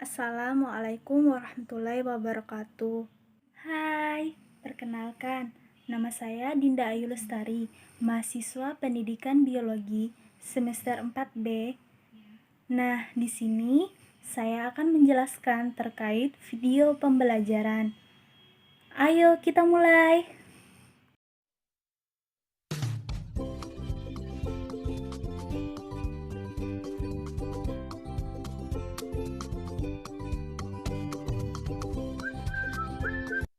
Assalamualaikum warahmatullahi wabarakatuh. Hai, perkenalkan, nama saya Dinda Ayu Lestari, mahasiswa Pendidikan Biologi semester 4B. Nah, di sini saya akan menjelaskan terkait video pembelajaran. Ayo kita mulai.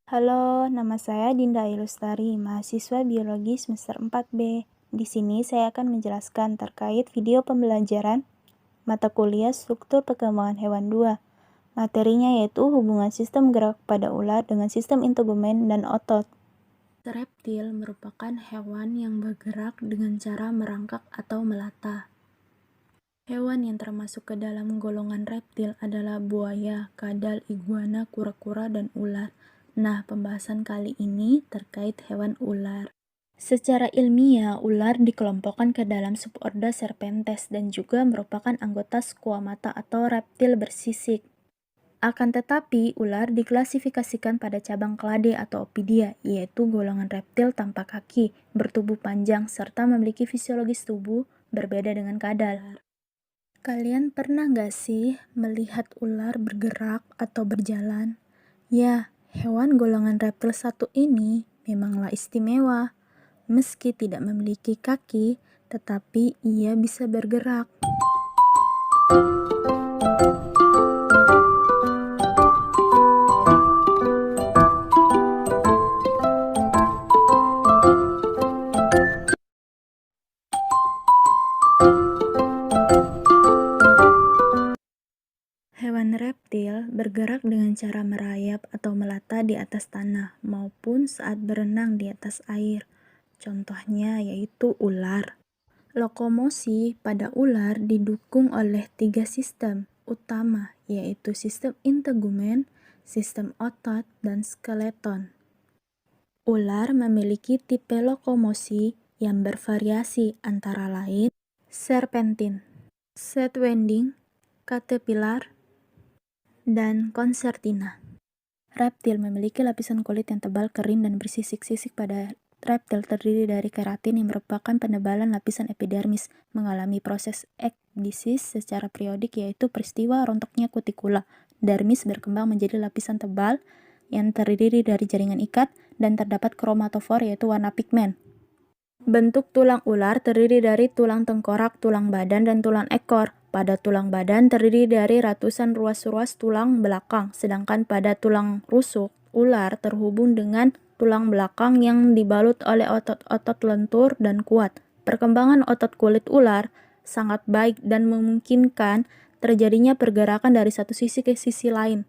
Halo, nama saya Dinda Ayu Lestari, mahasiswa Biologi semester 4B. Di sini saya akan menjelaskan terkait video pembelajaran mata kuliah Struktur Perkembangan Hewan 2. Materinya yaitu hubungan sistem gerak pada ular dengan sistem integumen dan otot. Reptil merupakan hewan yang bergerak dengan cara merangkak atau melata. Hewan yang termasuk ke dalam golongan reptil adalah buaya, kadal, iguana, kura-kura, dan ular. Nah, pembahasan kali ini terkait hewan ular. Secara ilmiah, ular dikelompokkan ke dalam suborder Serpentes dan juga merupakan anggota Squamata atau reptil bersisik. Akan tetapi, ular diklasifikasikan pada cabang Clade atau Opidia, yaitu golongan reptil tanpa kaki, bertubuh panjang, serta memiliki fisiologis tubuh berbeda dengan kadal. Kalian pernah nggak sih melihat ular bergerak atau berjalan? Ya, hewan golongan reptil satu ini memanglah istimewa. Meski tidak memiliki kaki, tetapi ia bisa bergerak. Hewan reptil bergerak dengan cara merayap atau melata di atas tanah maupun saat berenang di atas air. Contohnya yaitu ular. Lokomosi pada ular didukung oleh 3 sistem utama, yaitu sistem integumen, sistem otot, dan skeleton. Ular memiliki tipe lokomosi yang bervariasi antara lain serpentin, sidewinding, caterpillar, dan concertina. Reptil memiliki lapisan kulit yang tebal, kering, dan bersisik-sisik. Pada reptil terdiri dari keratin yang merupakan penebalan lapisan epidermis, mengalami proses ekdisis secara periodik, yaitu peristiwa rontoknya kutikula. Dermis berkembang menjadi lapisan tebal yang terdiri dari jaringan ikat, dan terdapat kromatofor yaitu warna pigmen. Bentuk tulang ular terdiri dari tulang tengkorak, tulang badan, dan tulang ekor. Pada tulang badan terdiri dari ratusan ruas-ruas tulang belakang, sedangkan pada tulang rusuk, ular terhubung dengan tulang belakang yang dibalut oleh otot-otot lentur dan kuat. Perkembangan otot kulit ular sangat baik dan memungkinkan terjadinya pergerakan dari satu sisi ke sisi lain.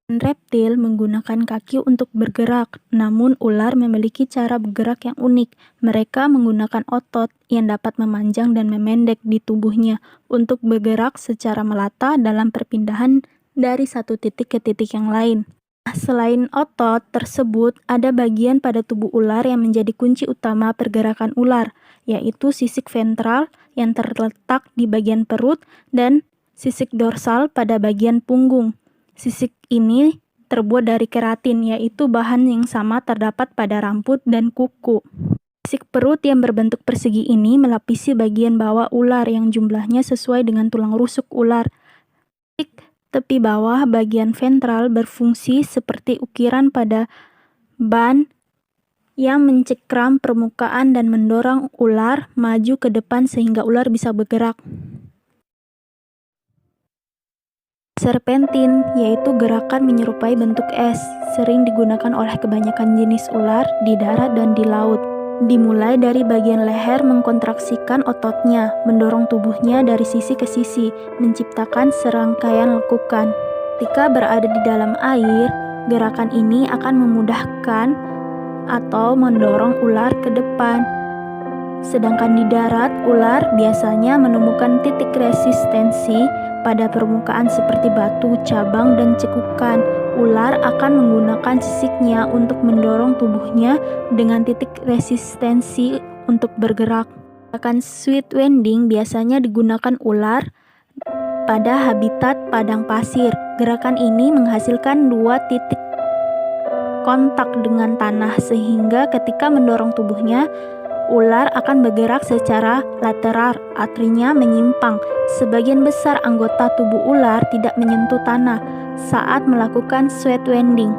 Reptil menggunakan kaki untuk bergerak, namun ular memiliki cara bergerak yang unik. Mereka menggunakan otot yang dapat memanjang dan memendek di tubuhnya untuk bergerak secara melata dalam perpindahan dari satu titik ke titik yang lain. Selain otot tersebut, ada bagian pada tubuh ular yang menjadi kunci utama pergerakan ular, yaitu sisik ventral yang terletak di bagian perut dan sisik dorsal pada bagian punggung. Sisik ini terbuat dari keratin, yaitu bahan yang sama terdapat pada rambut dan kuku. Sisik perut yang berbentuk persegi ini melapisi bagian bawah ular yang jumlahnya sesuai dengan tulang rusuk ular. Sisik tepi bawah bagian ventral berfungsi seperti ukiran pada ban yang mencekram permukaan dan mendorong ular maju ke depan sehingga ular bisa bergerak. Serpentin, yaitu gerakan menyerupai bentuk es, sering digunakan oleh kebanyakan jenis ular di darat dan di laut. Dimulai dari bagian leher mengkontraksikan ototnya, mendorong tubuhnya dari sisi ke sisi, menciptakan serangkaian lekukan. Ketika berada di dalam air, gerakan ini akan memudahkan atau mendorong ular ke depan. Sedangkan di darat, ular biasanya menemukan titik resistensi pada permukaan seperti batu, cabang, dan cekukan. Ular akan menggunakan sisiknya untuk mendorong tubuhnya dengan titik resistensi untuk bergerak. Gerakan sidewinding biasanya digunakan ular pada habitat padang pasir. Gerakan ini menghasilkan dua titik kontak dengan tanah sehingga ketika mendorong tubuhnya, ular akan bergerak secara lateral, artinya menyimpang. Sebagian besar anggota tubuh ular tidak menyentuh tanah saat melakukan sweat wending.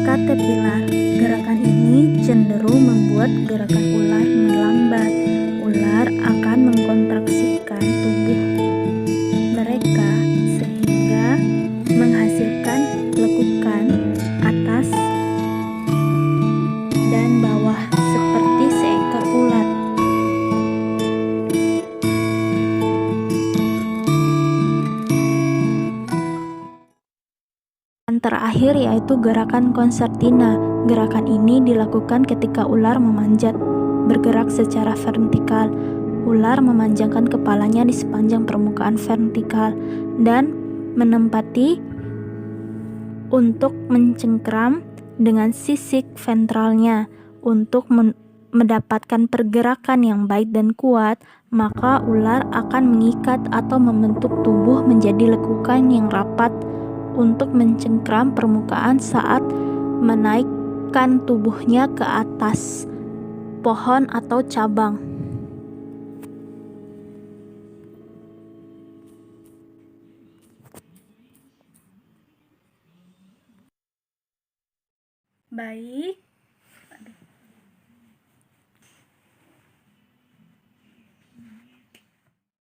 Caterpillar. Gerakan ini cenderung membuat gerakan ular melambat. Ular akan mengkontraksikan tubuh mereka sehingga menghasilkan lekukan atas dan bawah seperti seekor ular. Yang terakhir yaitu gerakan konsertina. Gerakan ini dilakukan ketika ular memanjat, bergerak secara vertikal. Ular memanjangkan kepalanya di sepanjang permukaan vertikal dan menempati untuk mencengkram dengan sisik ventralnya. Untuk mendapatkan pergerakan yang baik dan kuat, maka ular akan mengikat atau membentuk tubuh menjadi lekukan yang rapat untuk mencengkram permukaan saat menaikkan tubuhnya ke atas pohon atau cabang. Baik,